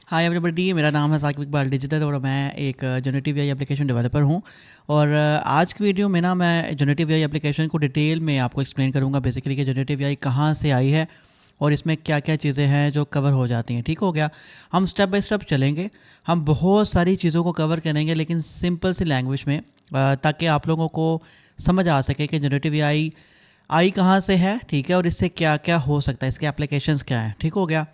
Hi everybody, मेरा नाम है साकिब इकबाल डिजिटल और मैं एक जनरेटिव एआई एप्लीकेशन डेवलपर हूँ। और आज की वीडियो में ना मैं जनरेटिव एआई एप्लीकेशन को डिटेल में आपको एक्सप्लेन करूँगा बेसिकली कि जनरेटिव एआई कहाँ से आई है और इसमें क्या क्या चीज़ें हैं जो कवर हो जाती हैं। ठीक हो गया। हम स्टेप बाय स्टेप चलेंगे, हम बहुत सारी चीज़ों को कवर करेंगे लेकिन सिंपल सी लैंग्वेज में, ताकि आप लोगों को समझ आ सके कि जनरेटिव एआई आई कहाँ से है, ठीक है, और इससे क्या क्या हो सकता है, इसके एप्लीकेशंस क्या हैं। ठीक हो गया।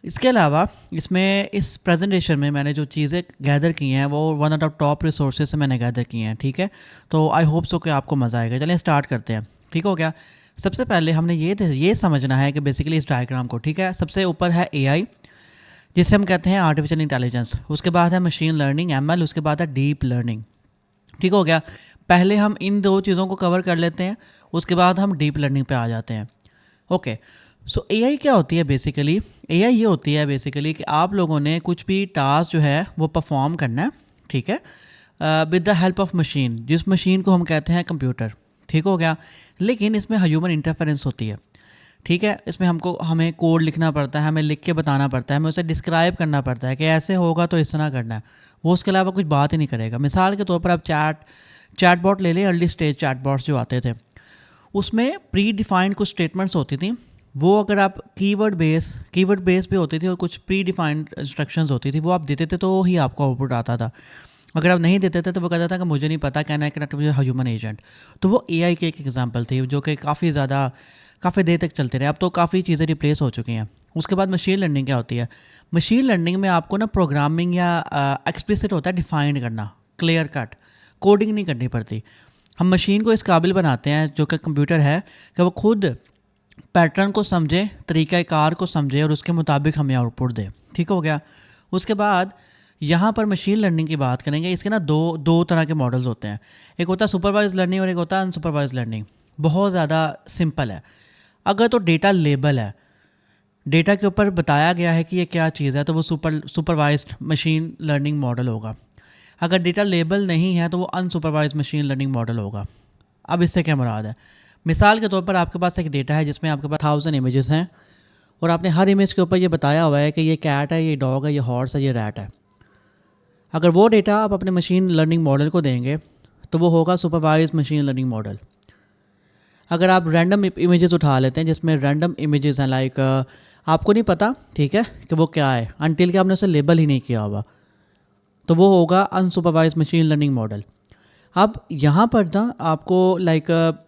इसके अलावा इसमें इस प्रेजेंटेशन में मैंने जो चीज़ें गैदर की हैं वो one of the top resources से मैंने गैदर की हैं। ठीक है, तो आई होप सो कि आपको मज़ा आएगा। चलिए स्टार्ट करते हैं। ठीक हो गया। सबसे पहले हमने ये समझना है कि बेसिकली इस डायग्राम को, ठीक है, सबसे ऊपर है एआई जिसे हम कहते हैं आर्टिफिशियल इंटेलिजेंस, उसके बाद है मशीन लर्निंग एमएल, उसके बाद है डीप लर्निंग। ठीक हो गया। पहले हम इन दो चीज़ों को कवर कर लेते हैं, उसके बाद हम डीप लर्निंग पे आ जाते हैं। ओके। सो एआई क्या होती है बेसिकली? एआई ये होती है बेसिकली कि आप लोगों ने कुछ भी टास्क जो है वो परफॉर्म करना है, ठीक है, with the help of machine, जिस मशीन को हम कहते हैं कंप्यूटर। ठीक हो गया। लेकिन इसमें ह्यूमन इंटरफेरेंस होती है। ठीक है, इसमें हमें कोड लिखना पड़ता है, हमें लिख के बताना पड़ता है, हमें उसे डिस्क्राइब करना पड़ता है कि ऐसे होगा तो इस तरह करना है। वो उसके अलावा कुछ बात ही नहीं करेगा। मिसाल के तौर पर आप चैटबॉट ले लें, अर्ली स्टेज चैटबॉट्स जो आते थे, उसमें प्री डिफाइंड कुछ स्टेटमेंट्स होती थी। वो अगर आप कीवर्ड बेस पे होती थी और कुछ प्री डिफाइंड इंस्ट्रक्शंस होती थी, वो आप देते थे तो ही आपको आउटपुट आता था। अगर आप नहीं देते थे तो वो कहता था कि मुझे नहीं पता, कहना है कनेक्ट विद ह्यूमन एजेंट। तो वो एआई की एक एग्जांपल थी जो कि काफ़ी देर तक चलते रहे। अब तो काफ़ी चीज़ें रिप्लेस हो चुकी हैं। उसके बाद मशीन लर्निंग क्या होती है? मशीन लर्निंग में आपको ना प्रोग्रामिंग या एक्सप्लिसिट होता है डिफाइंड करना, क्लियर कट, कोडिंग नहीं करनी पड़ती। हम मशीन को इस काबिल बनाते हैं जो कि कंप्यूटर है कि वो खुद पैटर्न को समझे, तरीक़ाकार को समझे और उसके मुताबिक हमें आउटपुट दे। ठीक हो गया। उसके बाद यहाँ पर मशीन लर्निंग की बात करेंगे। इसके ना दो तरह के मॉडल्स होते हैं। एक होता है सुपरवाइज लर्निंग और एक होता है अनसुपरवाइज लर्निंग। बहुत ज़्यादा सिंपल है। अगर तो डेटा लेबल है, डेटा के ऊपर बताया गया है कि ये क्या चीज़ है, तो वो सुपरवाइज्ड मशीन लर्निंग मॉडल होगा। अगर डेटा लेबल नहीं है तो वो अनसुपरवाइज मशीन लर्निंग मॉडल होगा। अब इससे क्या मुराद है? मिसाल के तौर पर आपके पास एक डेटा है जिसमें आपके पास 1000 इमेजेस हैं और आपने हर इमेज के ऊपर ये बताया हुआ है कि ये कैट है, ये डॉग है, ये हॉर्स है, ये रैट है। अगर वो डेटा आप अपने मशीन लर्निंग मॉडल को देंगे तो वो होगा सुपरवाइज मशीन लर्निंग मॉडल। अगर आप रैंडम इमेजेस उठा लेते हैं जिसमें रैंडम इमेजेस हैं, लाइक आपको नहीं पता, ठीक है, कि वो क्या है अनटिल कि आपने उसे लेबल ही नहीं किया होगा, तो वो होगा अनसुपरवाइज मशीन लर्निंग मॉडल। अब यहाँ पर ना आपको लाइक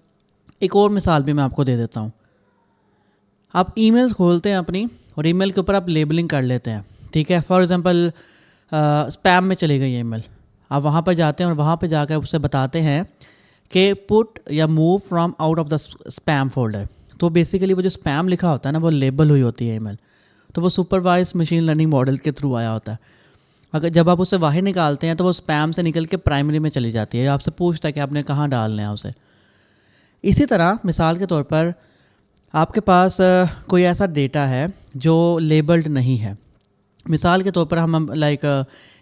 एक और मिसाल भी मैं आपको दे देता हूँ। आप ईमेल खोलते हैं अपनी और ईमेल के ऊपर आप लेबलिंग कर लेते हैं, ठीक है। फॉर एग्जांपल स्पैम में चली गई ईमेल, आप वहाँ पर जाते हैं और वहाँ पर जाकर उससे बताते हैं कि पुट या move from out of the spam folder. तो बेसिकली वो जो स्पैम लिखा होता है ना, वो लेबल हुई होती है ईमेल, तो वो सुपरवाइज मशीन लर्निंग मॉडल के थ्रू आया होता है। अगर जब आप उसे बाहर निकालते हैं तो वो स्पैम से निकल के प्राइमरी में चली जाती है, आपसे पूछता है कि आपने कहाँ डालना है उसे। इसी तरह मिसाल के तौर पर आपके पास कोई ऐसा डेटा है जो लेबल्ड नहीं है। मिसाल के तौर पर हम लाइक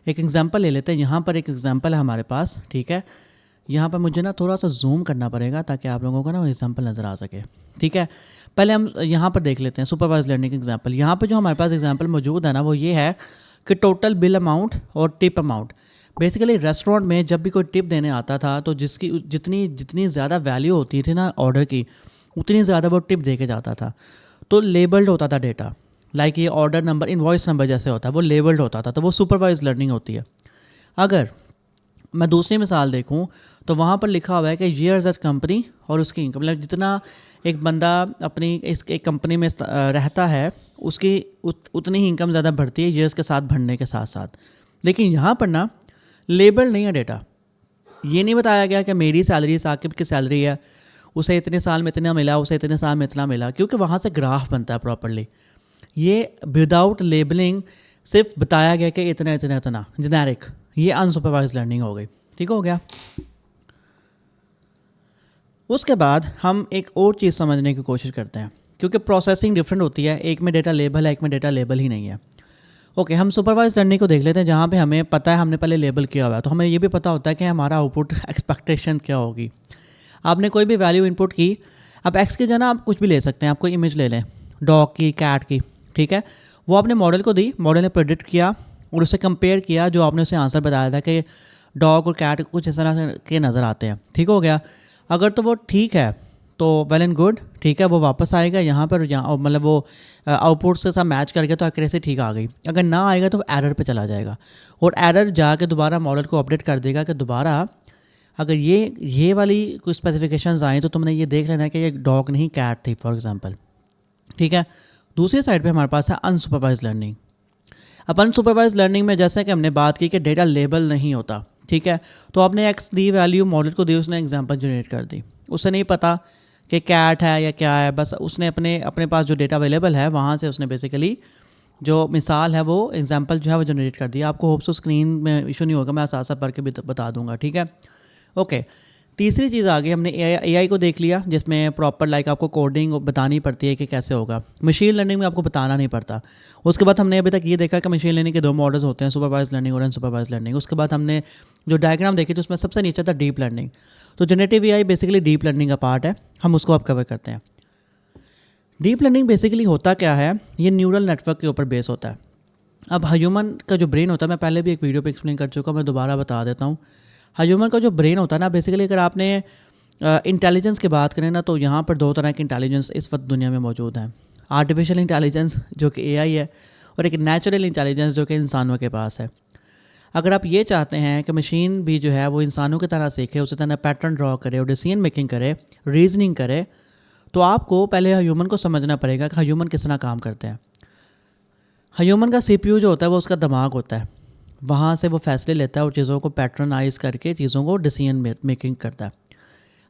एक एग्जांपल ले लेते हैं। यहाँ पर एक एग्जांपल है हमारे पास, ठीक है। यहाँ पर मुझे ना थोड़ा सा जूम करना पड़ेगा ताकि आप लोगों को ना वो एग्जांपल नज़र आ सके, ठीक है। पहले हम यहाँ पर देख लेते हैं सुपरवाइज लर्निंग एग्जांपल। यहाँ पर जो हमारे पास एग्जांपल मौजूद है ना, वो ये है कि टोटल बिल अमाउंट और टिप अमाउंट। बेसिकली रेस्टोरेंट में जब भी कोई टिप देने आता था तो जिसकी जितनी जितनी ज़्यादा वैल्यू होती थी ना ऑर्डर की, उतनी ज़्यादा वो टिप दे के जाता था। तो लेबल्ड होता था डेटा, लाइक ये ऑर्डर नंबर, इनवॉइस नंबर जैसे होता है, वो लेबल्ड होता था, तो वो सुपरवाइज लर्निंग होती है। अगर मैं दूसरी मिसाल देखूं तो वहाँ पर लिखा हुआ है कि ईयर्स एट कंपनी और उसकी इनकम, मतलब जितना एक बंदा अपनी एक कंपनी में रहता है उसकी उतनी ही इनकम ज़्यादा बढ़ती है ईयर्स के साथ बढ़ने के साथ साथ। लेकिन यहाँ पर ना लेबल नहीं है डेटा। ये नहीं बताया गया कि मेरी सैलरी साकिब की सैलरी है, उसे इतने साल में इतना मिला, उसे इतने साल में इतना मिला, क्योंकि वहाँ से ग्राफ बनता है प्रॉपरली। ये विदाउट लेबलिंग सिर्फ बताया गया कि इतना इतना इतना जेनेरिक, ये अनसुपरवाइज लर्निंग हो गई। ठीक हो गया। उसके बाद हम एक और चीज़ समझने की कोशिश करते हैं, क्योंकि प्रोसेसिंग डिफरेंट होती है, एक में डेटा लेबल है, एक में डेटा लेबल ही नहीं है। ओके, हम सुपरवाइज लर्निंग को देख लेते हैं जहाँ पे हमें पता है, हमने पहले लेबल किया हुआ है, तो हमें ये भी पता होता है कि हमारा आउटपुट एक्सपेक्टेशन क्या होगी। आपने कोई भी वैल्यू इनपुट की, अब एक्स की जगह आप कुछ भी ले सकते हैं। आप कोई इमेज ले लें, डॉग की, कैट की, ठीक है, वो आपने मॉडल को दी, मॉडल ने प्रेडिक्ट किया और उससे कंपेयर किया जो आपने उसे आंसर बताया था कि डॉग और कैट कुछ इस तरह के नज़र आते हैं, ठीक हो गया। अगर तो वो ठीक है तो वेल एंड गुड, ठीक है, वो वापस आएगा यहाँ पर, यहाँ मतलब वो आउटपुट से साथ मैच कर गया तो एक्यूरेसी ठीक आ गई। अगर ना आएगा तो एरर पे चला जाएगा और एरर जाके दोबारा मॉडल को अपडेट कर देगा कि दोबारा अगर ये वाली कोई स्पेसिफिकेशंस आई तो तुमने ये देख लेना कि ये डॉग नहीं कैट थी फॉर एग्जांपल, ठीक है। दूसरी साइड पे हमारे पास है अनसुपरवाइज लर्निंग। अब अनसुपरवाइज लर्निंग में जैसे कि हमने बात की कि डेटा लेबल नहीं होता, ठीक है। तो आपने एक्स दी वैल्यू मॉडल को दी, उसने एग्जांपल जनरेट कर दी, उसे नहीं पता कि कैट है या क्या है, बस उसने अपने पास जो डेटा अवेलेबल है वहाँ से उसने बेसिकली जो मिसाल है वो एग्जांपल जो है वो जनरेट कर दिया। आपको होप्स स्क्रीन में इशू नहीं होगा, मैं साथ साथ पढ़ के भी बता दूंगा, ठीक है। ओके, तीसरी चीज़ आ गई, हमने एआई को देख लिया जिसमें प्रॉपर लाइक आपको कोडिंग बतानी पड़ती है कि कैसे होगा। मशीन लर्निंग में आपको बताना नहीं पड़ता। उसके बाद हमने अभी तक ये देखा कि मशीन लर्निंग के दो मॉडल्स होते हैं, सुपरवाइज लर्निंग और अनसुपरवाइज लर्निंग। उसके बाद हमने जो डायग्राम देखी थी उसमें सबसे नीचे था डीप लर्निंग। तो generative AI basically deep learning का पार्ट है, हम उसको अब कवर करते हैं। डीप लर्निंग बेसिकली होता क्या है, ये न्यूरल नेटवर्क के ऊपर बेस होता है। अब ह्यूमन का जो ब्रेन होता है, मैं पहले भी एक वीडियो पे एक्सप्लेन कर चुका हूँ, मैं दोबारा बता देता हूँ। ह्यूमन का जो ब्रेन होता है ना, बेसिकली अगर आपने इंटेलिजेंस की बात करें ना, तो यहाँ पर दो तरह की इंटेलिजेंस इस वक्त दुनिया में मौजूद हैं। आर्टिफिशियल इंटेलिजेंस जो कि एआई है, और एक नेचुरल इंटेलिजेंस जो कि इंसानों के पास है। अगर आप ये चाहते हैं कि मशीन भी जो है वो इंसानों की तरह सीखे, उसी तरह पैटर्न ड्रॉ करे और डिसीजन मेकिंग करे, रीजनिंग करे, तो आपको पहले ह्यूमन को समझना पड़ेगा कि ह्यूमन किस तरह काम करते हैं। ह्यूमन का सीपीयू जो होता है वो उसका दिमाग होता है, वहाँ से वो फैसले लेता है और चीज़ों को पैटर्नाइज करके चीज़ों को डिसीजन मेकिंग करता है।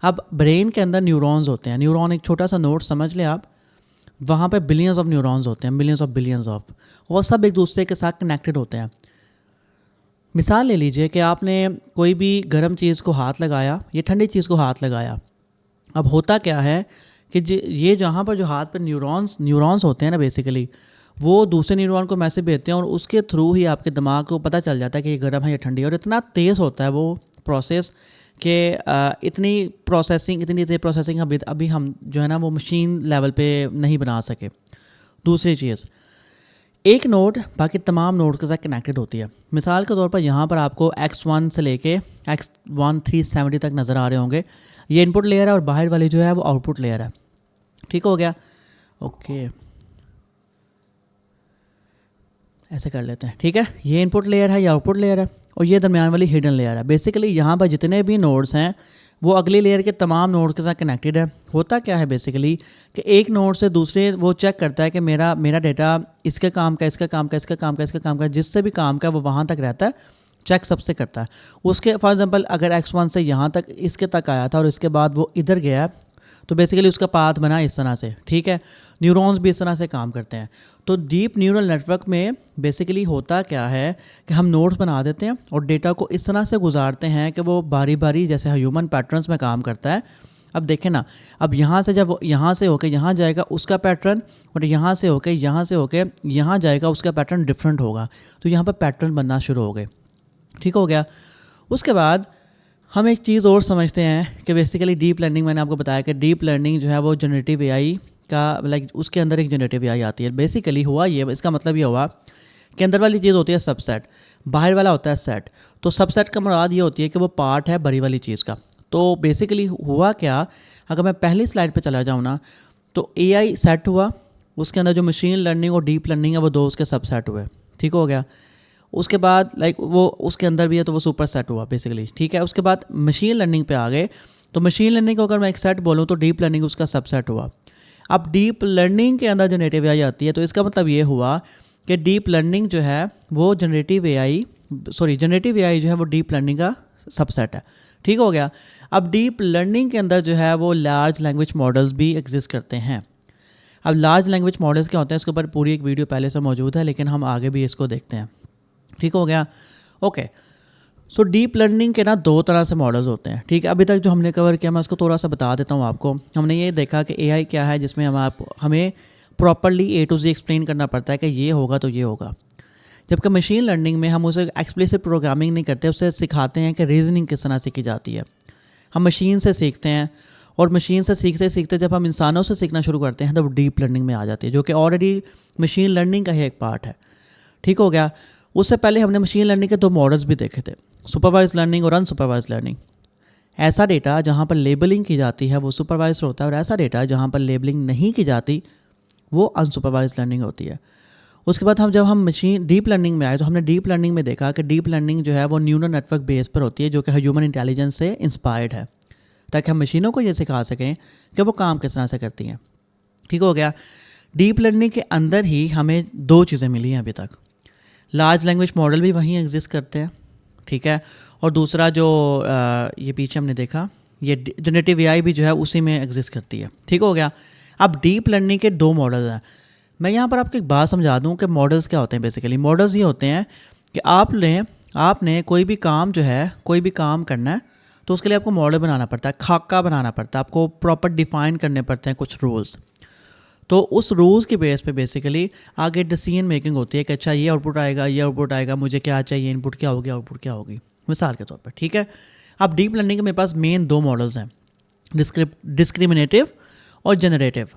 अब ब्रेन के अंदर न्यूरॉन्स होते हैं, न्यूरॉन एक छोटा सा नोट समझ ले आप, वहाँ पे बिलियंस ऑफ न्यूरॉन्स होते हैं, मिलियंस ऑफ बिलियंस ऑफ, और सब एक दूसरे के साथ कनेक्टेड होते हैं। मिसाल ले लीजिए कि आपने कोई भी गर्म चीज़ को हाथ लगाया या ठंडी चीज़ को हाथ लगाया। अब होता क्या है कि ये जहाँ पर जो हाथ पर न्यूरॉन्स होते हैं ना, बेसिकली वो दूसरे न्यूरॉन को मैसेज भेजते हैं और उसके थ्रू ही आपके दिमाग को पता चल जाता है कि ये गर्म है या ठंडी है। और इतना तेज़ होता है वो प्रोसेस कि इतनी तेज़ प्रोसेसिंग अभी हम जो है ना वो मशीन लेवल पे नहीं बना सके। दूसरी चीज़, एक नोड बाकी तमाम नोड के साथ कनेक्टेड होती है। मिसाल के तौर पर यहाँ पर आपको X1 से लेके X1 370 तक नज़र आ रहे होंगे। ये इनपुट लेयर है और बाहर वाली जो है वो आउटपुट लेयर है, ठीक हो गया। ओके, ऐसे कर लेते हैं, ठीक है। ये इनपुट लेयर है, ये आउटपुट लेयर है, और ये दरमियान वाली हिडन लेयर है। बेसिकली यहाँ पर जितने भी नोड्स हैं वो अगली लेयर के तमाम नोड के साथ कनेक्टेड है। होता क्या है बेसिकली कि एक नोड से दूसरे वो चेक करता है कि मेरा डेटा इसके काम का, इसका काम का, इसका काम का, इसका काम का, जिससे भी काम का वो वहाँ तक रहता है, चेक सबसे करता है। उसके फॉर एग्जांपल अगर X1 से यहाँ तक इसके तक आया था और इसके बाद वो इधर गया, तो बेसिकली उसका पाथ बना इस तरह से, ठीक है। न्यूरॉन्स भी इस तरह से काम करते हैं। तो डीप न्यूरल नेटवर्क में बेसिकली होता क्या है कि हम नोड्स बना देते हैं और डेटा को इस तरह से गुजारते हैं कि वो बारी बारी जैसे ह्यूमन पैटर्न्स में काम करता है। अब देखें ना, अब यहाँ से जब वो यहाँ से होके यहाँ जाएगा उसका पैटर्न, और यहाँ से होके यहाँ जाएगा उसका पैटर्न डिफरेंट होगा। तो यहाँ पर पैटर्न बनना शुरू हो गए, ठीक हो गया। उसके बाद हम एक चीज़ और समझते हैं कि बेसिकली डीप लर्निंग, मैंने आपको बताया कि डीप लर्निंग जो है वो जनरेटिव एआई का लाइक उसके अंदर एक जनरेटिव एआई आती है। बेसिकली हुआ ये, इसका मतलब ये हुआ कि अंदर वाली चीज़ होती है सबसेट, बाहर वाला होता है सेट। तो सबसेट का मुराद ये होती है कि वो पार्ट है बड़ी वाली चीज़ का। तो बेसिकली हुआ क्या, अगर मैं पहली स्लाइड पे चला जाऊँ ना, तो एआई सेट हुआ, उसके अंदर जो मशीन लर्निंग और डीप लर्निंग है वो दो उसके सबसेट हुए, ठीक हो गया। उसके बाद लाइक वो उसके अंदर भी है तो वो सुपर सेट हुआ बेसिकली, ठीक है। उसके बाद मशीन लर्निंग पे आ गए, तो मशीन लर्निंग को अगर मैं एक सेट बोलूँ तो डीप लर्निंग उसका सबसेट हुआ। अब डीप लर्निंग के अंदर जनरेटिव एआई आती है, तो इसका मतलब ये हुआ कि डीप लर्निंग जो है वो जनरेटिव एआई जो है वो डीप लर्निंग का सबसेट है, ठीक हो गया। अब डीप लर्निंग के अंदर जो है वो लार्ज लैंग्वेज मॉडल्स भी एग्जिस्ट करते हैं। अब लार्ज लैंग्वेज मॉडल्स क्या होते हैं, इसके ऊपर पूरी एक वीडियो पहले से मौजूद है, लेकिन हम आगे भी इसको देखते हैं, ठीक हो गया। ओके, सो डीप लर्निंग के ना दो तरह से मॉडल्स होते हैं, ठीक है। अभी तक जो हमने कवर किया मैं उसको थोड़ा सा बता देता हूँ आपको। हमने ये देखा कि एआई क्या है, जिसमें हमें properly A to Z explain करना पड़ता है कि ये होगा तो ये होगा। जबकि मशीन लर्निंग में हम उसे एक्सप्लिसिट प्रोग्रामिंग नहीं करते, उसे सिखाते हैं कि रीजनिंग किस तरह सीखी जाती है। हम मशीन से सीखते हैं और मशीन से सीखते सीखते जब हम इंसानों से सीखना शुरू करते हैं तो वो डीप लर्निंग में आ जाती है, जो कि ऑलरेडी मशीन लर्निंग का ही एक पार्ट है। ठीक हो गया। उससे पहले हमने मशीन लर्निंग के दो मॉडल्स भी देखे थे, सुपरवाइज लर्निंग और अनसुपरवाइज लर्निंग। ऐसा डेटा जहाँ पर लेबलिंग की जाती है वो सुपरवाइज होता है, और ऐसा डेटा जहाँ पर लेबलिंग नहीं की जाती वो अनसुपरवाइज लर्निंग होती है। उसके बाद जब हम मशीन डीप लर्निंग में आए तो हमने डीप लर्निंग में देखा कि डीप लर्निंग जो है वो न्यूरल नेटवर्क बेस पर होती है, जो कि ह्यूमन इंटेलिजेंस से इंस्पायर्ड है, ताकि हम मशीनों को ये सिखा सकें कि वो काम किस तरह से करती हैं। ठीक हो गया। डीप लर्निंग के अंदर ही हमें दो चीज़ें मिली हैं अभी तक। लार्ज लैंग्वेज मॉडल भी वहीं एग्जिस्ट करते हैं, ठीक है, और दूसरा जो ये पीछे हमने देखा ये जनरेटिव एआई भी जो है उसी में एग्जिस्ट करती है। ठीक हो गया। अब डीप लर्निंग के दो मॉडल्स हैं। मैं यहाँ पर आपको एक बात समझा दूँ कि मॉडल्स क्या होते हैं। बेसिकली मॉडल्स ये होते हैं कि आपने कोई भी काम जो है, कोई भी काम करना है तो उसके लिए आपको मॉडल बनाना पड़ता है, खाका बनाना पड़ता है, आपको प्रॉपर डिफाइन करने पड़ते हैं कुछ रूल्स। तो उस रूल्स के बेस पे बेसिकली आगे डिसीजन मेकिंग होती है कि अच्छा ये आउटपुट आएगा, ये आउटपुट आएगा, मुझे क्या चाहिए, इनपुट क्या होगी, आउटपुट क्या होगी, मिसाल के तौर पर। ठीक है। अब डीप लर्निंग के मेरे पास मेन दो मॉडल्स हैं, डिस्क्रिमिनेटिव और जनरेटिव।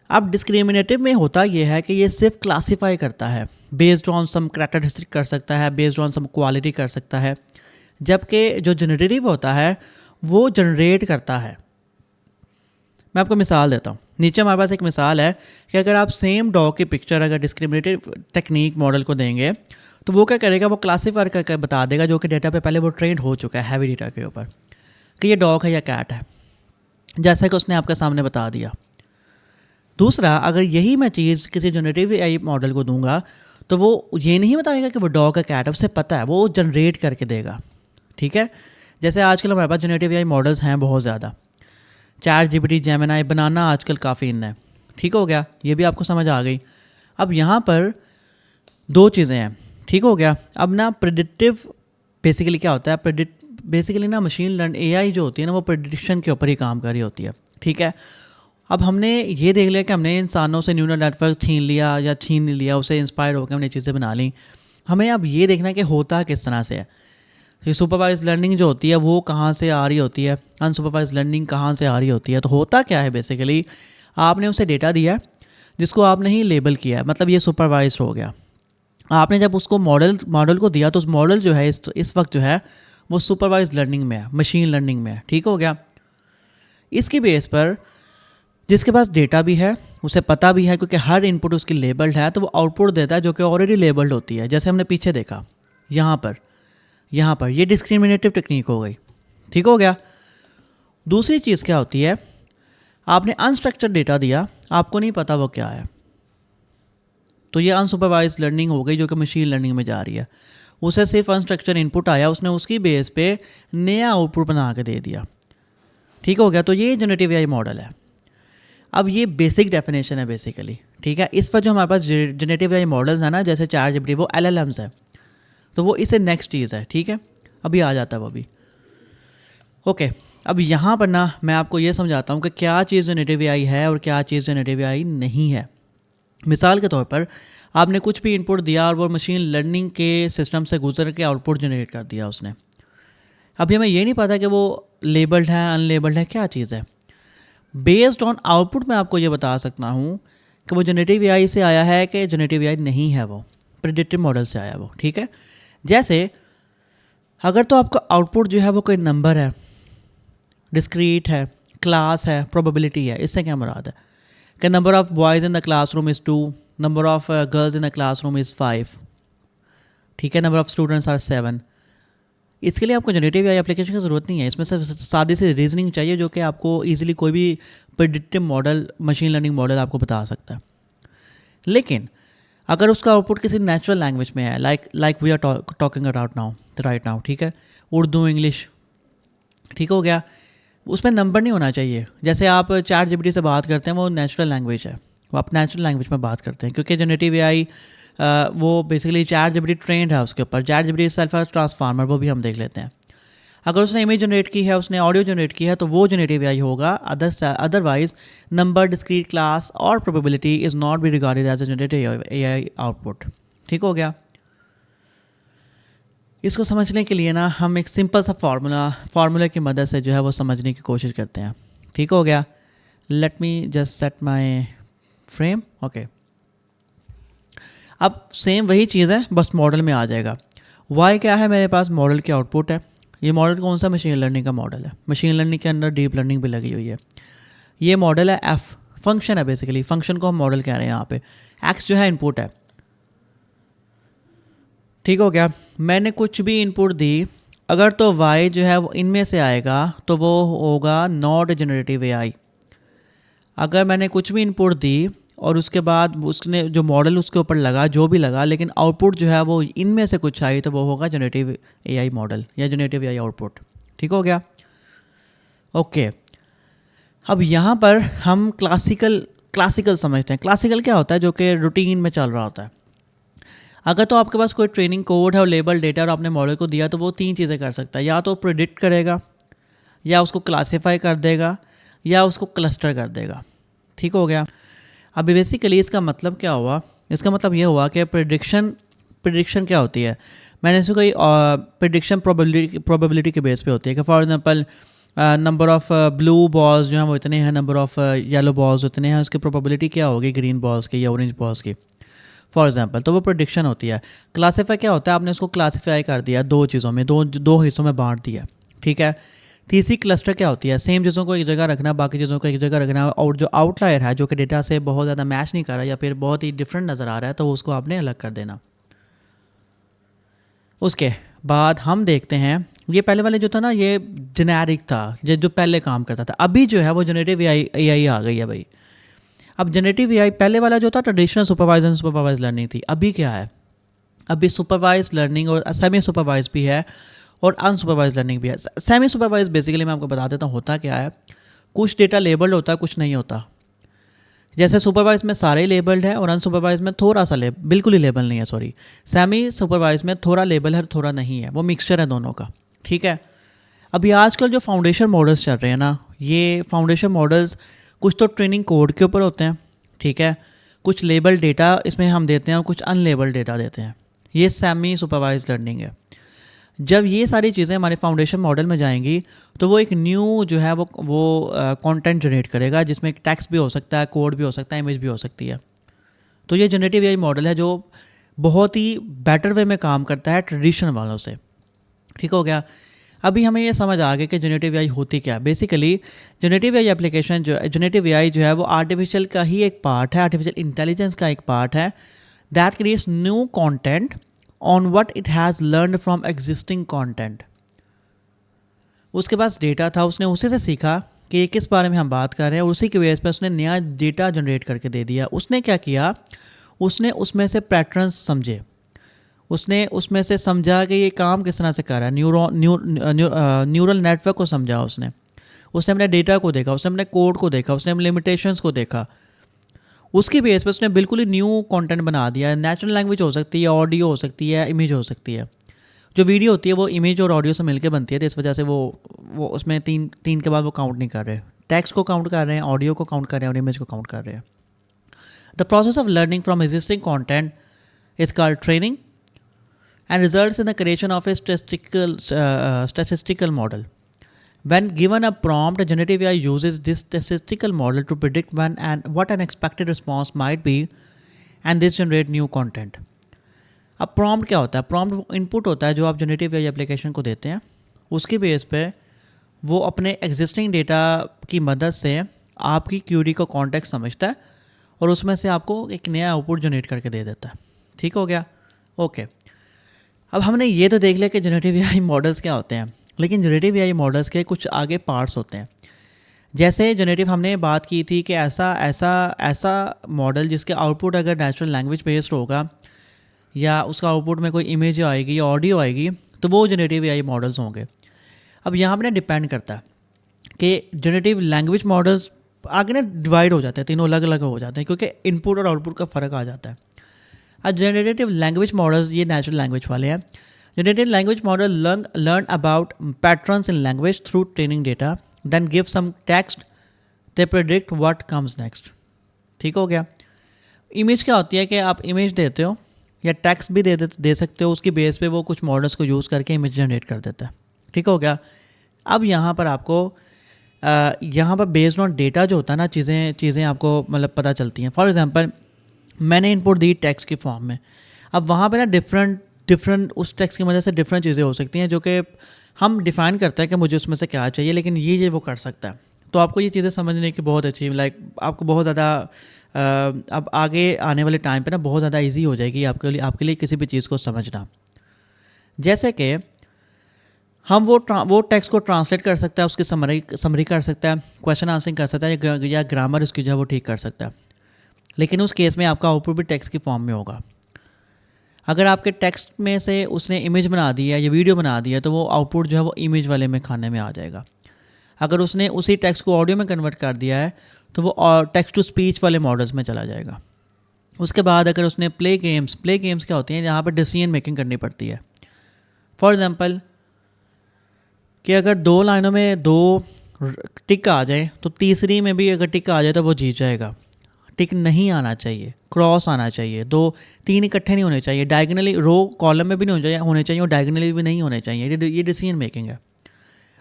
अब डिस्क्रिमिनेटिव में होता यह है कि ये सिर्फ क्लासीफाई करता है, बेस्ड ऑन सम कैरेक्टरिस्टिक कर सकता है, बेस्ड ऑन सम क्वालिटी कर सकता है, जबकि जो जनरेटिव होता है वो जनरेट करता है। मैं आपको मिसाल देता हूँ। नीचे हमारे पास एक मिसाल है कि अगर आप सेम डॉग की पिक्चर अगर डिस्क्रिमिनेटिव टेक्निक मॉडल को देंगे तो वो क्या करेगा, वो क्लासीफाई करके बता देगा, जो कि डेटा पे पहले वो ट्रेंड हो चुका है हैवी डेटा के ऊपर, कि ये डॉग है या कैट है, जैसा कि उसने आपके सामने बता दिया। दूसरा, अगर यही मैं चीज़ किसी जनरेटिव एआई मॉडल को दूंगा तो वो ये नहीं बताएगा कि वो डॉग है कैट है, उसे पता है, वो जनरेट करके देगा। ठीक है। जैसे आजकल हमारे पास जनरेटिव एआई मॉडल्स हैं बहुत ज़्यादा, चैट जीपीटी, जेमिनी, बनाना आजकल काफ़ी इन है। ठीक हो गया। ये भी आपको समझ आ गई। अब यहाँ पर दो चीज़ें हैं। ठीक हो गया। अब ना प्रेडिक्टिव बेसिकली क्या होता है, बेसिकली ना मशीन लर्न एआई जो होती है ना वो प्रेडिक्शन के ऊपर ही काम कर रही होती है। ठीक है। अब हमने ये देख लिया कि हमने इंसानों से न्यूरल नेटवर्क छीन लिया, उसे इंस्पायर होकर हमने चीज़ें बना ली। हमें अब ये देखना है कि होता किस तरह से है। ये सुपरवाइज लर्निंग जो होती है वो कहाँ से आ रही होती है, अनसुपरवाइज लर्निंग कहाँ से आ रही होती है। तो होता क्या है, बेसिकली आपने उसे डेटा दिया जिसको आपने ही लेबल किया है, मतलब ये सुपरवाइज हो गया। आपने जब उसको मॉडल को दिया तो उस मॉडल जो है इस वक्त जो है वो सुपरवाइज लर्निंग में है, मशीन लर्निंग में है। ठीक हो गया। इसकी बेस पर जिसके पास डेटा भी है, उसे पता भी है, क्योंकि हर इनपुट उसकी लेबल्ड है, तो वो आउटपुट देता है जो कि ऑलरेडी लेबल्ड होती है। जैसे हमने पीछे देखा यहाँ पर ये डिस्क्रिमिनेटिव टेक्निक हो गई। ठीक हो गया। दूसरी चीज़ क्या होती है, आपने अनस्ट्रक्चर्ड डेटा दिया, आपको नहीं पता वो क्या है, तो ये अनसुपरवाइज लर्निंग हो गई, जो कि मशीन लर्निंग में जा रही है। उसे सिर्फ अनस्ट्रक्चर्ड इनपुट आया, उसने उसकी बेस पे नया आउटपुट बना के दे दिया। ठीक हो गया। तो ये जनरेटिव एआई मॉडल है। अब ये बेसिक डेफिनेशन है बेसिकली। ठीक है। इस पर जो हमारे पास जनरेटिव एआई मॉडल्स हैं ना, जैसे चैट जीपीटी, वो एलएलएम्स है, तो वो इससे नेक्स्ट चीज़ है। ठीक है। अभी आ जाता है वो भी। ओके। अब यहाँ पर ना मैं आपको ये समझाता हूँ कि क्या चीज़ जनरेटिव एआई है और क्या चीज़ जनरेटिव एआई नहीं है। मिसाल के तौर पर आपने कुछ भी इनपुट दिया और वो मशीन लर्निंग के सिस्टम से गुजर के आउटपुट जनरेट कर दिया उसने। अभी हमें ये नहीं पता कि वो लेबल्ड है, अनलेबल्ड है, क्या चीज़ है। बेस्ड ऑन आउटपुट मैं आपको ये बता सकता हूँ कि वो जनरेटिव एआई से आया है कि जनरेटिव एआई नहीं है, वो प्रेडिक्टिव मॉडल से आया वो। ठीक है। जैसे अगर तो आपका आउटपुट जो है वो कोई नंबर है, डिस्क्रीट है, क्लास है, प्रोबेबिलिटी है, इससे क्या मुराद है कि number of boys in the classroom is 2, number of girls in the classroom is 5। ठीक है। Number of students are 7। इसके लिए आपको जनरेटिव एआई एप्लीकेशन की ज़रूरत नहीं है, इसमें सिर्फ सादी सी रीजनिंग चाहिए, जो कि आपको ईजिली कोई भी predictive model, machine learning model आपको बता सकता है। लेकिन अगर उसका आउटपुट किसी नेचुरल लैंग्वेज में है, like we are talking about now, right now, ठीक है, उर्दू, इंग्लिश, ठीक हो गया, उसमें नंबर नहीं होना चाहिए। जैसे आप चैट जीपीटी से बात करते हैं, वो नेचुरल लैंग्वेज है, वो आप नेचुरल लैंग्वेज में बात करते हैं, क्योंकि जनरेटिव एआई वो बेसिकली चैट जीपीटी ट्रेंड है उसके ऊपर। चैट जीपीटी सेल्फ ट्रांसफार्मर, वो भी हम देख लेते हैं। अगर उसने इमेज जनरेट की है, उसने ऑडियो जनरेट की है, तो वो जनरेटिव एआई होगा। अदरवाइज नंबर, डिस्क्रीट, क्लास और probability is not be regarded as a generative AI output. ठीक हो गया। इसको समझने के लिए ना हम एक सिंपल सा फार्मूला की मदद से जो है वो समझने की कोशिश करते हैं। ठीक हो गया। लेट मी जस्ट सेट माई फ्रेम। ओके, अब सेम वही चीज़ है, बस मॉडल में आ जाएगा। वाई क्या है, मेरे पास मॉडल की आउटपुट है। ये मॉडल कौन सा, मशीन लर्निंग का मॉडल है। मशीन लर्निंग के अंदर डीप लर्निंग भी लगी हुई है। ये मॉडल है एफ, फंक्शन है बेसिकली, फंक्शन को हम मॉडल कह रहे हैं यहाँ पे। एक्स जो है इनपुट है, ठीक हो गया। मैंने कुछ भी इनपुट दी, अगर तो वाई जो है वो इनमें से आएगा तो वो होगा नॉट जनरेटिव एआई। अगर मैंने कुछ भी इनपुट दी और उसके बाद उसने जो मॉडल उसके ऊपर लगा, जो भी लगा, लेकिन आउटपुट जो है वो इनमें से कुछ आई, तो वो होगा जनरेटिव एआई मॉडल या जनरेटिव एआई आउटपुट। ठीक हो गया। ओके, अब यहाँ पर हम क्लासिकल समझते हैं। क्लासिकल क्या होता है, जो कि रूटीन में चल रहा होता है। अगर तो आपके पास कोई ट्रेनिंग कोड है और लेबल डेटा और आपने मॉडल को दिया, तो वो 3 चीज़ें कर सकता है। या तो प्रिडिक्ट करेगा, या उसको क्लासीफाई कर देगा, या उसको क्लस्टर कर देगा। ठीक हो गया। अभी बेसिकली इसका मतलब क्या हुआ, इसका मतलब ये हुआ कि प्रिडिक्शन क्या होती है। मैंने इसको कोई प्रिडिक्शन प्रोबेबिलिटी के बेस पे होती है कि for example number of blue balls जो हैं वो इतने हैं, नंबर ऑफ़ येलो बॉल्स इतने हैं, उसकी प्रोबेबिलिटी क्या होगी ग्रीन बॉल्स की या ऑरेंज बॉल्स की, फॉर एग्जांपल। तो वो प्रिडिक्शन होती है। क्लासीफाई क्या होता है, आपने उसको क्लासीफाई कर दिया 2 चीज़ों में, दो हिस्सों में बांट दिया। ठीक है। तीसरी क्लस्टर क्या होती है, सेम चीज़ों को एक जगह रखना, बाकी चीज़ों को एक जगह रखना, और जो आउटलायर है जो कि डेटा से बहुत ज़्यादा मैच नहीं कर रहा या फिर बहुत ही डिफरेंट नज़र आ रहा है, तो उसको आपने अलग कर देना। उसके बाद हम देखते हैं, ये पहले वाले जो था ना, ये जेनेरिक था, जो पहले काम करता था। अभी जो है वो जनरेटिव एआई आ गई है भाई। अब जनरेटिव एआई, पहले वाला जो था traditional supervise and supervise learning थी। अभी क्या है, अभी सुपरवाइज लर्निंग और सेमी सुपरवाइज भी है और अनसुपरवाइज लर्निंग भी है। सेमी सुपरवाइज बेसिकली मैं आपको बता देता हूँ होता क्या है। कुछ डेटा लेबल्ड होता है, कुछ नहीं होता। जैसे सुपरवाइज में सारे ही लेबल्ड है और अनसुपरवाइज में थोड़ा सा बिल्कुल ही लेबल नहीं है, सॉरी। सेमी सुपरवाइज में थोड़ा लेबल है, थोड़ा नहीं है, वो मिक्सचर है दोनों का। ठीक है। अभी आजकल जो फाउंडेशन मॉडल्स चल रहे हैं ना, ये फाउंडेशन मॉडल्स कुछ तो ट्रेनिंग कोड के ऊपर होते हैं, ठीक है, कुछ लेबल डेटा इसमें हम देते हैं और कुछ अनलेबल्ड डेटा देते हैं। ये सेमी सुपरवाइज लर्निंग है। जब ये सारी चीज़ें हमारे फाउंडेशन मॉडल में जाएंगी, तो वो एक न्यू जो है वो कंटेंट जनरेट करेगा, जिसमें टेक्स्ट भी हो सकता है, कोड भी हो सकता है, इमेज भी हो सकती है। तो ये जनरेटिव एआई मॉडल है जो बहुत ही बेटर वे में काम करता है ट्रेडिशनल वालों से। ठीक हो गया। अभी हमें ये समझ आ गया कि जनरेटिव एआई होती क्या है। Basically generative AI application generative AI जो है वो आर्टिफिशियल का ही एक पार्ट है, आर्टिफिशियल इंटेलिजेंस का एक पार्ट है, that creates new content on what it has learn from existing content. उसके पास डेटा था, उसने उसी से सीखा कि ये किस बारे में हम बात कर रहे हैं, और उसी की बेस पर उसने नया डेटा जनरेट करके दे दिया। उसने क्या किया, उसने उसमें से पैटर्न्स समझे, उसने उसमें से समझा कि ये काम किस तरह से कर रहा है, न्यूरल नेटवर्क को समझा। उसने अपने डेटा को देखा, उसने अपने कोड को देखा, उसने लिमिटेशंस को देखा। उसकी बेस पे उसने बिल्कुल ही न्यू कंटेंट बना दिया। नेचुरल लैंग्वेज हो सकती है, ऑडियो हो सकती है, इमेज हो सकती है। जो वीडियो होती है वो इमेज और ऑडियो से मिलकर बनती है, तो इस वजह से वो उसमें तीन के बाद वो काउंट नहीं कर रहे। टेक्स्ट को काउंट कर रहे हैं, ऑडियो को काउंट कर रहे हैं और इमेज को काउंट कर रहे हैं। The process of learning from existing content is called training and results in the creation of a statistical model. When given a prompt, generative AI uses this statistical model to predict when and what an expected response might be, and this generate new content. अब prompt क्या होता है, prompt input होता है जो आप generative AI application को देते हैं। उसकी बेस पे वो अपने एग्जिस्टिंग डेटा की मदद से आपकी क्यूरी को कॉन्टेक्स्ट समझता है और उसमें से आपको एक नया आउटपुट जनरेट करके दे देता है। ठीक हो गया। ओके, अब हमने ये तो देख लिया कि जनरेटिव एआई मॉडल्स क्या होते हैं, लेकिन जनरेटिव एआई मॉडल्स के कुछ आगे पार्ट्स होते हैं। जैसे जनरेटिव हमने बात की थी कि ऐसा मॉडल जिसके आउटपुट अगर नेचुरल लैंग्वेज बेस्ड होगा या उसका आउटपुट में कोई इमेज आएगी या ऑडियो आएगी, तो वो जनरेटिव एआई मॉडल्स होंगे। अब यहाँ पर डिपेंड करता है कि जनरेटिव लैंग्वेज मॉडल्स आगे ना डिवाइड हो जाते हैं, तीनों अलग अलग हो जाते हैं, क्योंकि इनपुट और आउटपुट का फ़र्क आ जाता है। अब जनरेटिव लैंग्वेज मॉडल्स ये नेचुरल लैंग्वेज वाले हैं। Generative language model learn about patterns in language through training data, then give some text, they predict what comes next. ठीक हो गया। इमेज क्या होती है कि आप इमेज देते हो या टेक्स्ट भी दे सकते हो, उसकी बेस पे वो कुछ मॉडल्स को यूज़ करके इमेज जनरेट कर देता है। ठीक हो गया। अब यहाँ पर आपको यहाँ पर बेस्ड ऑन डेटा जो होता है ना, चीज़ें आपको मतलब पता चलती हैं। फॉर एग्जांपल मैंने इनपुट दी टेक्स्ट की फॉर्म में, अब वहाँ पे ना डिफरेंट डिफरेंट उस टेक्स्ट की वजह से डिफरेंट चीज़ें हो सकती हैं जो कि हम डिफ़ाइन करते हैं कि मुझे उसमें से क्या चाहिए, लेकिन ये वो कर सकता है। तो आपको ये चीज़ें समझने की बहुत अच्छी, लाइक आपको बहुत ज़्यादा अब आगे आने वाले टाइम पे ना बहुत ज़्यादा इजी हो जाएगी आपके लिए किसी भी चीज़ को समझना। जैसे कि हम वो टेक्स्ट को ट्रांसलेट कर सकता है, उसकी समरी कर सकता है, क्वेश्चन आंसरिंग कर सकता है, या ग्रामर उसकी जो है वो ठीक कर सकता है। लेकिन उस केस में आपका आउटपुट भी टेक्स्ट की फॉर्म में होगा। अगर आपके टेक्स्ट में से उसने इमेज बना दी है या वीडियो बना दिया तो वो आउटपुट जो है वो इमेज वाले में खाने में आ जाएगा। अगर उसने उसी टेक्स्ट को ऑडियो में कन्वर्ट कर दिया है तो वो टेक्स्ट टू स्पीच वाले मॉडल्स में चला जाएगा। उसके बाद अगर उसने प्ले गेम्स क्या होती हैं, जहाँ पर डिसीजन मेकिंग करनी पड़ती है। फॉर एग्जांपल कि अगर 2 लाइनों में 2 टिक आ जाए तो तीसरी में भी अगर टिक आ जाए तो वो जीत जाएगा। टिक नहीं आना चाहिए, क्रॉस आना चाहिए, 2-3 इकट्ठे नहीं होने चाहिए, डायगनली रो कॉलम में भी नहीं होने चाहिए और डायगनली भी नहीं होने चाहिए। ये डिसीजन मेकिंग है।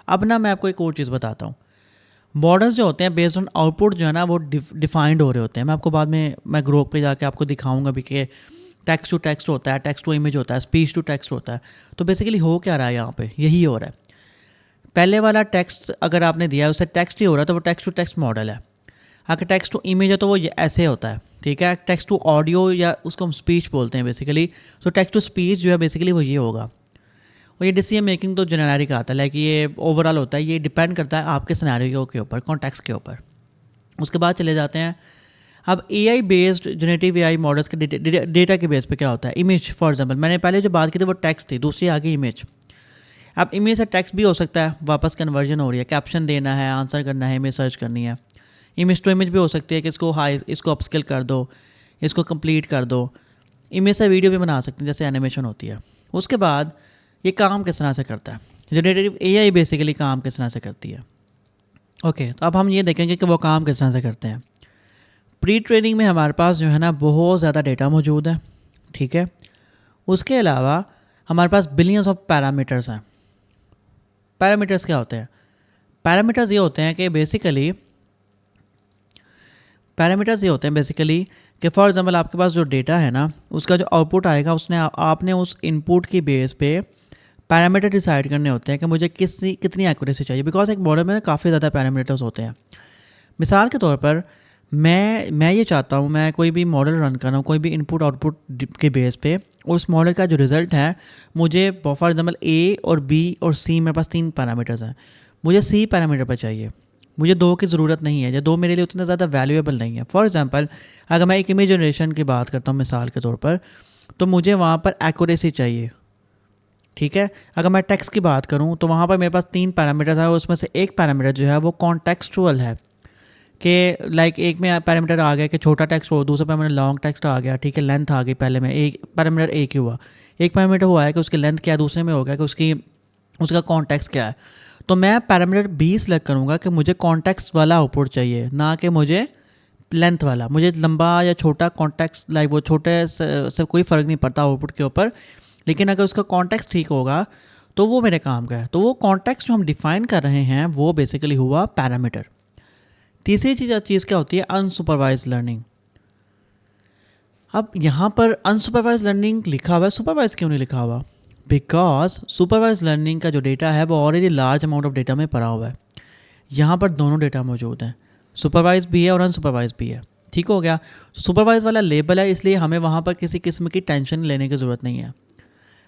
अब ना मैं आपको एक और चीज़ बताता हूँ। मॉडल्स जो होते हैं बेस्ड ऑन आउटपुट जो है ना वो डिफाइंड हो रहे होते हैं। मैं आपको बाद में मैं ग्रुप पे जाके आपको दिखाऊंगा भी कि टेक्स्ट टू टेक्स्ट होता है, टेक्स्ट टू इमेज होता है, स्पीच टू टेक्स्ट होता है। तो बेसिकली हो क्या रहा है यहाँ पे, यही हो रहा है। पहले वाला टेक्स्ट अगर आपने दिया है उससे टेक्स्ट ही हो रहा है तो वो टेक्स्ट टू टेक्स्ट मॉडल है। अगर टेक्स्ट टू इमेज है तो वो ऐसे होता है, ठीक है। टेक्स्ट टू ऑडियो या उसको हम स्पीच बोलते हैं बेसिकली, तो टेक्स्ट टू स्पीच जो है बेसिकली वो ये होगा। और ये डिसीजन मेकिंग तो जेनेरिक आता है, लाइक ये ओवरऑल होता है, ये डिपेंड करता है आपके सिनेरियो के ऊपर, कॉन्टेक्स्ट के ऊपर। उसके बाद चले जाते हैं अब AI based generative AI models के डेटा के बेस पे क्या होता है। इमेज फॉर एग्जांपल मैंने पहले जो बात की थी वो टेक्स्ट थी, दूसरी आ गई इमेज। अब इमेज से टेक्स्ट भी हो सकता है, वापस कन्वर्जन हो रही है, कैप्शन देना है, आंसर करना है, इमेज सर्च करनी है। इमेज टू इमेज भी हो सकती है कि इसको अपस्केल कर दो, इसको कंप्लीट कर दो। इमेज से वीडियो भी बना सकते हैं जैसे एनिमेशन होती है। उसके बाद ये काम किस तरह से करता है, जनरेटिव एआई बेसिकली काम किस तरह से करती है। ओके, तो अब हम ये देखेंगे कि वो काम किस तरह से करते हैं। प्री ट्रेनिंग में हमारे पास जो है ना बहुत ज़्यादा डेटा मौजूद है, ठीक है। उसके अलावा हमारे पास बिलियंस ऑफ पैरामीटर्स हैं। पैरामीटर्स क्या होते हैं? पैरामीटर्स ये होते हैं बेसिकली कि फॉर एग्जांपल आपके पास जो डेटा है ना उसका जो आउटपुट आएगा उसने आपने उस इनपुट की बेस पे पैरामीटर डिसाइड करने होते हैं कि मुझे कितनी एक्यूरेसी चाहिए। बिकॉज एक मॉडल में काफ़ी ज़्यादा पैरामीटर्स होते हैं। मिसाल के तौर पर मैं ये चाहता हूँ, मैं कोई भी मॉडल रन कर रहा हूँ कोई भी इनपुट आउटपुट के बेस पे, उस मॉडल का जो रिज़ल्ट है मुझे फॉर एग्जांपल ए और बी और सी, मेरे पास 3 पैरामीटर्स हैं, मुझे सी पैरामीटर पर चाहिए, मुझे 2 की ज़रूरत नहीं है, या 2 मेरे लिए उतना ज़्यादा वैल्यूएबल नहीं है। फॉर एग्जांपल अगर मैं एक इमेज जनरेशन की बात करता हूँ मिसाल के तौर पर, तो मुझे वहाँ पर एक्यूरेसी चाहिए, ठीक है। अगर मैं टेक्स्ट की बात करूँ तो वहाँ पर मेरे पास 3 पैरामीटर्स है, उसमें से एक पैरामीटर जो है वो कॉन्टेक्सचुअल है कि लाइक एक में पैरामीटर आ गया कि छोटा टेक्स्ट हो, दूसरा पैरामीटर लॉन्ग टेक्स्ट आ गया, ठीक है, लेंथ आ गई। पहले में एक पैरामीटर एक ही हुआ, एक पैरामीटर हुआ है कि उसकी लेंथ क्या है, दूसरे में हो गया कि उसका कॉन्टेक्स्ट क्या है। तो मैं पैरामीटर 20 सेलेक्ट करूँगा कि मुझे कॉन्टेक्स्ट वाला आउटपुट चाहिए, ना कि मुझे लेंथ वाला। मुझे लंबा या छोटा कॉन्टेक्स्ट, लाइक वो छोटे से कोई फ़र्क नहीं पड़ता आउटपुट के ऊपर, लेकिन अगर उसका कॉन्टेक्स्ट ठीक होगा तो वो मेरे काम का है। तो वो कॉन्टेक्स्ट जो हम डिफ़ाइन कर रहे हैं वो बेसिकली हुआ पैरामीटर। तीसरी चीज़ क्या होती है? Unsupervised learning. अब यहाँ पर अनसुपरवाइज लर्निंग लिखा हुआ है, सुपरवाइज क्यों नहीं लिखा हुआ? बिकॉज सुपरवाइज लर्निंग का जो डेटा है वो already large amount of data में पड़ा हुआ है। यहाँ पर दोनों डेटा मौजूद हैं, सुपरवाइज भी है और अनसुपरवाइज भी है, ठीक हो गया। सुपरवाइज वाला लेबल है, इसलिए हमें वहाँ पर किसी किस्म की टेंशन लेने की ज़रूरत नहीं है।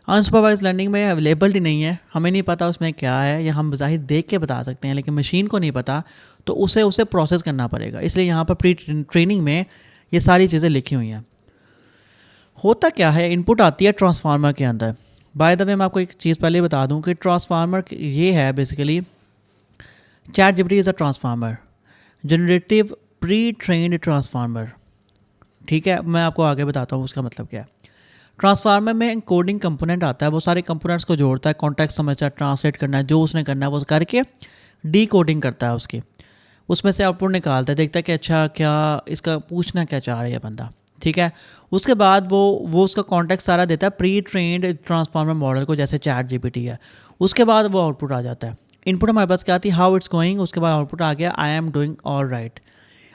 अनसुपरवाइज लर्निंग में अवेलेबल ही नहीं है, हमें नहीं पता उसमें क्या है, या हम ज़ाहिर देख के बता सकते हैं लेकिन मशीन को नहीं पता, तो उसे प्रोसेस करना पड़ेगा। इसलिए यहाँ पर प्री ट्रेनिंग में ये सारी चीज़ें लिखी हुई हैं। होता क्या है, इनपुट आती है ट्रांसफार्मर के अंदर। बाय द वे मैं आपको एक चीज़ पहले बता दूं कि ट्रांसफार्मर ये है basically, ChatGPT is a transformer, generative pretrained transformer, ठीक है। मैं आपको आगे बताता हूँ उसका मतलब क्या है। ट्रांसफार्मर में कोडिंग कंपोनेंट आता है, वो सारे कंपोनेंट्स को जोड़ता है, कॉन्टेक्स्ट समझता है, ट्रांसलेट करना है, जो उसने करना है वो करके डी कोडिंग करता है उसकी, उसमें से आउटपुट निकालता है, देखता है कि अच्छा क्या इसका पूछना क्या चाह रहा है ये बंदा, ठीक है। उसके बाद वो उसका कॉन्टेक्स्ट सारा देता है प्री ट्रेन्ड ट्रांसफार्मर मॉडल को, जैसे ChatGPT है। उसके बाद वो आउटपुट आ जाता है। इनपुट हमारे पास क्या थी, हाउ इट्स गोइंग, उसके बाद आउटपुट आ गया I am doing all right.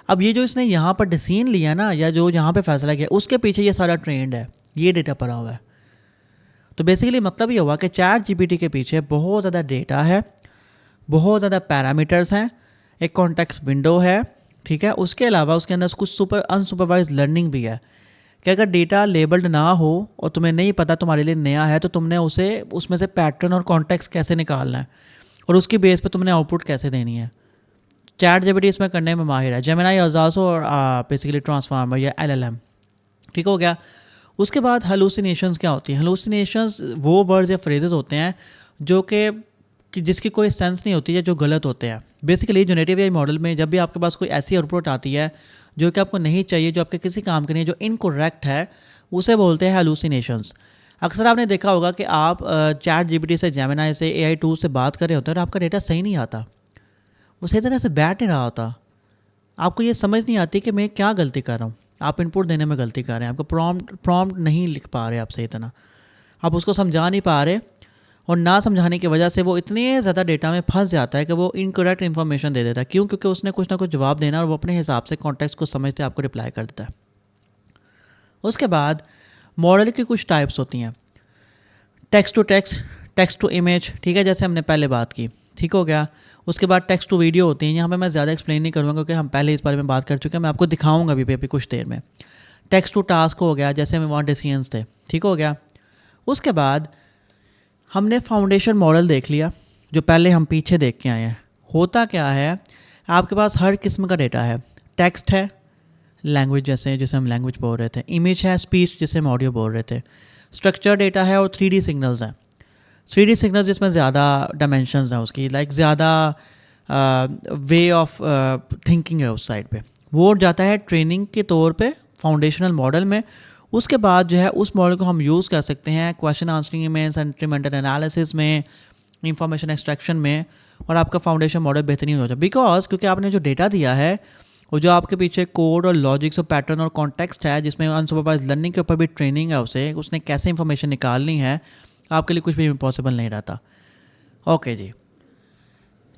अब ये जो इसने यहाँ पर डिसीजन लिया ना, या जो यहाँ पे फैसला किया, उसके पीछे ये सारा ट्रेंड है, ये डेटा पड़ा हुआ है। तो बेसिकली मतलब ये हुआ कि चैट जीपीटी के पीछे बहुत ज़्यादा डेटा है, बहुत ज़्यादा पैरामीटर्स हैं, एक कॉन्टेक्स्ट विंडो है, ठीक है। उसके अलावा उसके अंदर कुछ अनसुपरवाइज लर्निंग भी है कि अगर डेटा लेबल्ड ना हो और तुम्हें नहीं पता, तुम्हारे लिए नया है, तो तुमने उसे उसमें से पैटर्न और कॉन्टेक्स्ट कैसे निकालना है और उसकी बेस पे तुमने आउटपुट कैसे देनी है। चैट जीपीटी इसमें करने में माहिर है, जेमिनी आजासो और बेसिकली ट्रांसफार्मर या एलएलएम, ठीक हो गया। उसके बाद हेलुसिनेशंस क्या होती हैं? हेलुसिनेशंस वो वर्ड्स या फ्रेजेस होते हैं जो कि जिसकी कोई सेंस नहीं होती है, जो गलत होते हैं। बेसिकली जनरेटिव एआई मॉडल में जब भी आपके पास कोई ऐसी आउटपुट आती है जो कि आपको नहीं चाहिए, जो आपके किसी काम के नहीं, जो इनकरेक्ट है, उसे बोलते हैं हेलुसिनेशंस। अक्सर आपने देखा होगा कि आप चैट जीपीटी से, जेमिनी से, एआई टूल से बात कर रहे होते हैं और आपका डेटा सही नहीं आता, वो सही तरह से बैठ नहीं रहा होता, आपको ये समझ नहीं आती कि मैं क्या गलती कर रहा हूँ, आप इनपुट देने में गलती कर रहे हैं, आपको प्रॉम्प्ट नहीं लिख पा रहे आप सही तरह, आप उसको समझा नहीं पा रहे, और ना समझाने की वजह से वो इतने ज़्यादा डेटा में फंस जाता है कि वो इनकरेक्ट इन्फॉर्मेशन दे देता है। क्यों? क्योंकि उसने कुछ ना कुछ जवाब देना और वो अपने हिसाब से कॉन्टेक्स्ट को समझते आपको रिप्लाई कर देता है। उसके बाद मॉडल की कुछ टाइप्स होती हैं, text to text, text to image, ठीक है, जैसे हमने पहले बात की, ठीक हो गया। उसके बाद टेक्स्ट टू वीडियो होती हैं, यहाँ पे मैं ज़्यादा एक्सप्लेन नहीं करूँगा क्योंकि हम पहले इस बारे में बात कर चुके हैं, मैं आपको दिखाऊंगा अभी कुछ देर में। टेक्स्ट टू टास्क हो गया, जैसे हमें वहाँ डिसीजंस थे, ठीक हो गया। उसके बाद हमने फाउंडेशन मॉडल देख लिया, जो पहले हम पीछे देख के आए हैं। होता क्या है, आपके पास हर किस्म का डेटा है, टेक्स्ट है, लैंग्वेज जिसे हम लैंग्वेज बोल रहे थे, इमेज है, स्पीच जिसे हम ऑडियो बोल रहे थे, स्ट्रक्चर डेटा है, और 3D सिग्नल्स हैं। 3D सिग्नल्स जिसमें ज़्यादा डायमेंशंस हैं उसकी, लाइक ज़्यादा वे ऑफ थिंकिंग है उस साइड पे, वो जाता है ट्रेनिंग के तौर पे फाउंडेशनल मॉडल में। उसके बाद जो है उस मॉडल को हम यूज़ कर सकते हैं क्वेश्चन आंसरिंग में, सेंटिमेंटल एनालिसिस में, इंफॉर्मेशन एक्सट्रैक्शन में, और आपका फाउंडेशन मॉडल बेहतरीन हो जाए। बिकॉज क्योंकि आपने जो डेटा दिया है वो जो आपके पीछे कोड और लॉजिक्स और पैटर्न और कॉन्टेक्स्ट है, जिसमें अनसुपरवाइज लर्निंग के ऊपर भी ट्रेनिंग है, उसने कैसे इंफॉर्मेशन निकालनी है, आपके लिए कुछ भी इम्पॉसिबल नहीं रहता। ओके जी,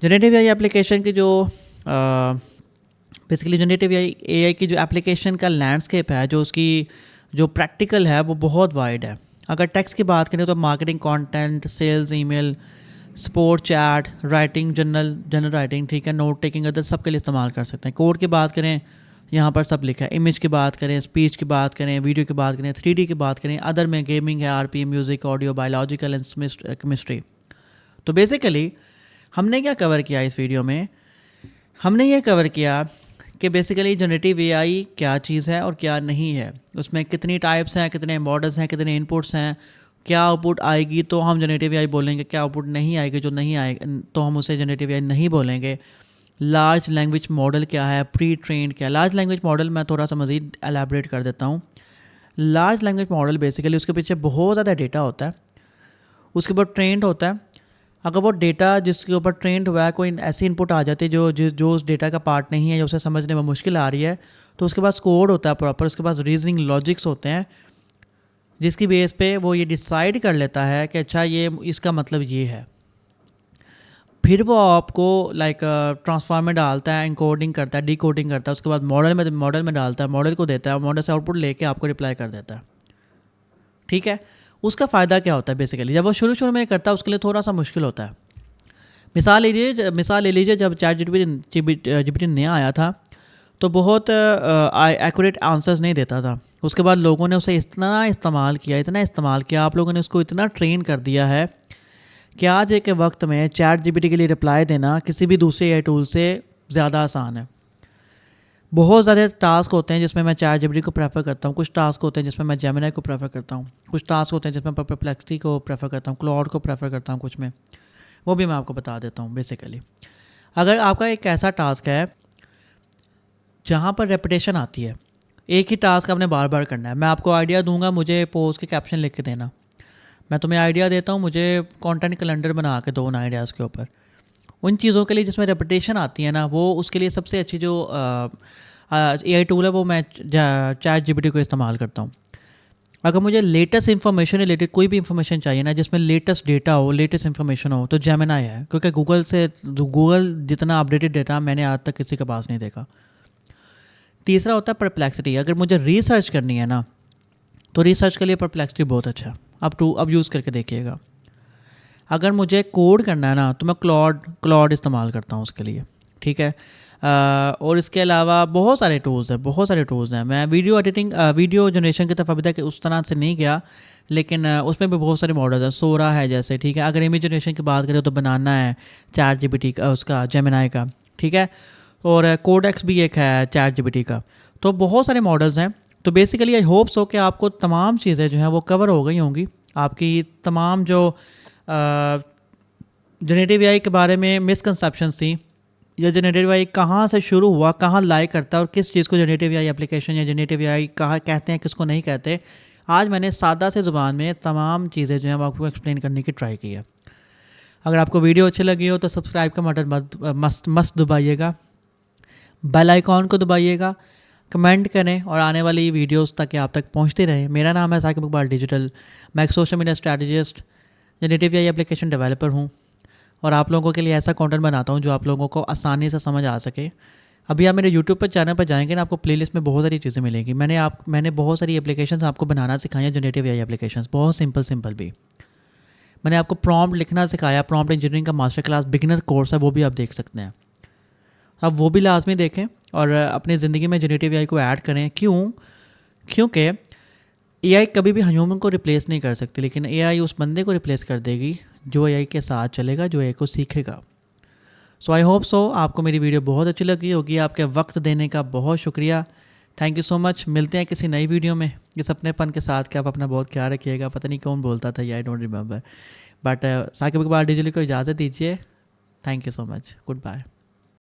जनरेटिव एआई एप्लीकेशन की जो बेसिकली जनरेटिव एआई की जो एप्लीकेशन का लैंडस्केप है, जो उसकी जो प्रैक्टिकल है, वो बहुत वाइड है। अगर टेक्स्ट की बात करें तो marketing, content, sales, email, support, chat, writing, general writing, ठीक है, नोट टेकिंग, अदर सब के लिए इस्तेमाल कर सकते हैं। कोड की बात करें, यहाँ पर सब लिखा है। इमेज की बात करें, स्पीच की बात करें, वीडियो की बात करें, 3D की बात करें, अदर में गेमिंग है, RPM, music, audio, biological and chemistry. तो बेसिकली हमने क्या कवर किया इस वीडियो में, हमने ये कवर किया कि बेसिकली जनरेटिव एआई क्या चीज़ है और क्या नहीं है, उसमें कितनी टाइप्स हैं, कितने मॉडल्स हैं, कितने इनपुट्स हैं, क्या आउटपुट आएगी तो हम जनरेटिव एआई बोलेंगे, क्या आउटपुट नहीं आएगी, जो नहीं आएगा तो हम उसे जनरेटिव एआई नहीं बोलेंगे। लार्ज लैंग्वेज मॉडल क्या है, प्री ट्रेंड क्या है। लार्ज लैंग्वेज मॉडल मैं थोड़ा सा मज़ीद एलैबोरेट कर देता हूँ। लार्ज लैंग्वेज मॉडल बेसिकली उसके पीछे बहुत ज़्यादा डेटा होता है, उसके ऊपर ट्रेंड होता है। अगर वो डेटा जिसके ऊपर ट्रेंड हुआ है, कोई ऐसी इनपुट आ जाती है जो उस डेटा का पार्ट नहीं है या उसे समझने में मुश्किल आ रही है, तो उसके पास कोड होता है प्रॉपर, उसके पास रीजनिंग लॉजिक्स होते हैं, जिसकी बेस पे वो ये डिसाइड कर लेता है कि अच्छा ये इसका मतलब ये है। फिर वो आपको लाइक ट्रांसफॉर्म में डालता है, इनकोडिंग करता है, डिकोडिंग करता है, उसके बाद मॉडल में डालता है, मॉडल को देता है, मॉडल से आउटपुट लेके आपको रिप्लाई कर देता है, ठीक है। उसका फ़ायदा क्या होता है बेसिकली, जब वो शुरू में करता है उसके लिए थोड़ा सा मुश्किल होता है। मिसाल ले लीजिए जब चैट जीपीटी नया आया था तो बहुत एक्यूरेट आंसर्स नहीं देता था। उसके बाद लोगों ने उसे इतना इस्तेमाल किया, आप लोगों ने उसको इतना ट्रेन कर दिया है कि आज के वक्त में चैट जीपीटी के लिए रिप्लाई देना किसी भी दूसरे एआई टूल से ज़्यादा आसान है। बहुत ज़्यादा टास्क होते हैं जिसमें मैं चैट जीपीटी को प्रेफर करता हूँ, कुछ टास्क होते हैं जिसमें मैं जेमिनी को प्रेफर करता हूँ, कुछ टास्क होते हैं जिसमें परप्लेक्सिटी को प्रेफर करता हूँ, क्लॉड को प्रेफर करता हूँ कुछ में, वो भी मैं आपको बता देता हूँ। बेसिकली अगर आपका एक ऐसा टास्क है जहाँ पर रेपिटेशन आती है, एक ही टास्क आपने बार बार करना है, मैं आपको आइडिया दूंगा, मुझे पोस्ट के कैप्शन लिख के देना, मैं तुम्हें आइडिया देता हूँ, मुझे कंटेंट कैलेंडर बना के दो उन आइडियाज़ के ऊपर। उन चीज़ों के लिए जिसमें रेपिटेशन आती है ना, वो उसके लिए सबसे अच्छी जो एआई टूल है वो मैं चैट जीपीटी को इस्तेमाल करता हूँ। अगर मुझे लेटेस्ट इन्फॉर्मेशन रिलेटेड कोई भी इन्फॉर्मेशन चाहिए ना, जिसमें लेटेस्ट डेटा हो, लेटेस्ट इन्फॉर्मेशन हो, तो जेमिनाई है, क्योंकि गूगल जितना अपडेटेड डेटा मैंने आज तक किसी के पास नहीं देखा। तीसरा होता है परप्लेक्सिटी। अगर मुझे रिसर्च करनी है ना, तो रिसर्च के लिए परप्लेक्सिटी बहुत अच्छा है। अब यूज़ करके देखिएगा। अगर मुझे कोड करना है ना, तो मैं क्लॉड इस्तेमाल करता हूँ उसके लिए, ठीक है। और इसके अलावा बहुत सारे टूल्स हैं। मैं वीडियो जनरेशन की तरफ अभी तक उस तरह से नहीं गया, लेकिन उसमें भी बहुत सारे मॉडल्स हैं। सोरा है जैसे, ठीक है। अगर इमेज जनरेशन की बात करें तो बनाना है चैट जीपीटी का, उसका जेमिनाई का, ठीक है। और कोडेक्स भी एक है चैट जीपीटी का। तो बहुत सारे मॉडल्स हैं। तो बेसिकली आई होप सो कि आपको तमाम चीज़ें जो हैं वो कवर हो गई होंगी। आपकी तमाम जो जनरेटिव एआई के बारे में मिसकंसेप्शंस थी, या जनरेटिव एआई कहाँ से शुरू हुआ, कहाँ लाई करता है, और किस चीज़ को जनरेटिव एआई एप्लीकेशन या जनरेटिव एआई कहाँ कहते हैं, किसको नहीं कहते, आज मैंने सादा से ज़ुबान में तमाम चीज़ें जो हैं वो आपको एक्सप्लेन करने की ट्राई की है। अगर आपको वीडियो अच्छी लगी हो तो सब्सक्राइब का बटन मस्त दबाइएगा, बेल आइकॉन को दबाइएगा, कमेंट करें और आने वाली वीडियोस ताकि आप तक पहुंचती रहे। मेरा नाम है साकिब इकबाल डिजिटल। मैं एक social media strategist, generative AI application developer हूं, और आप लोगों के लिए ऐसा कंटेंट बनाता हूं जो आप लोगों को आसानी से समझ आ सके। अभी आप मेरे यूट्यूब पर चैनल पर जाएंगे ना, आपको प्लेलिस्ट में बहुत सारी चीज़ें मिलेंगी। मैंने बहुत सारी एप्लीकेशंस आपको बनाना सिखाई है, जनरेटिव एआई एप्लीकेशंस, बहुत सिंपल भी। मैंने आपको प्रॉम्प्ट लिखना सिखाया, प्रॉम्प्ट इंजीनियरिंग का मास्टर क्लास बिगिनर कोर्स है, वो भी आप देख सकते हैं। अब वो भी लाजमी देखें और अपनी ज़िंदगी में जनरेटिव एआई को ऐड करें। क्योंकि एआई कभी भी ह्यूमन को रिप्लेस नहीं कर सकती, लेकिन एआई उस बंदे को रिप्लेस कर देगी जो एआई के साथ चलेगा, जो एआई को सीखेगा। सो आई होप सो आपको मेरी वीडियो बहुत अच्छी लगी होगी। आपके वक्त देने का बहुत शुक्रिया। Thank you so much. मिलते हैं किसी नई वीडियो में इस अपनेपन के साथ कि आप अपना बहुत ख्याल रखिएगा। पता नहीं कौन बोलता था ये, I don't remember, but Saqib Iqbal digital को इजाज़त दीजिए। Thank you so much. Good bye.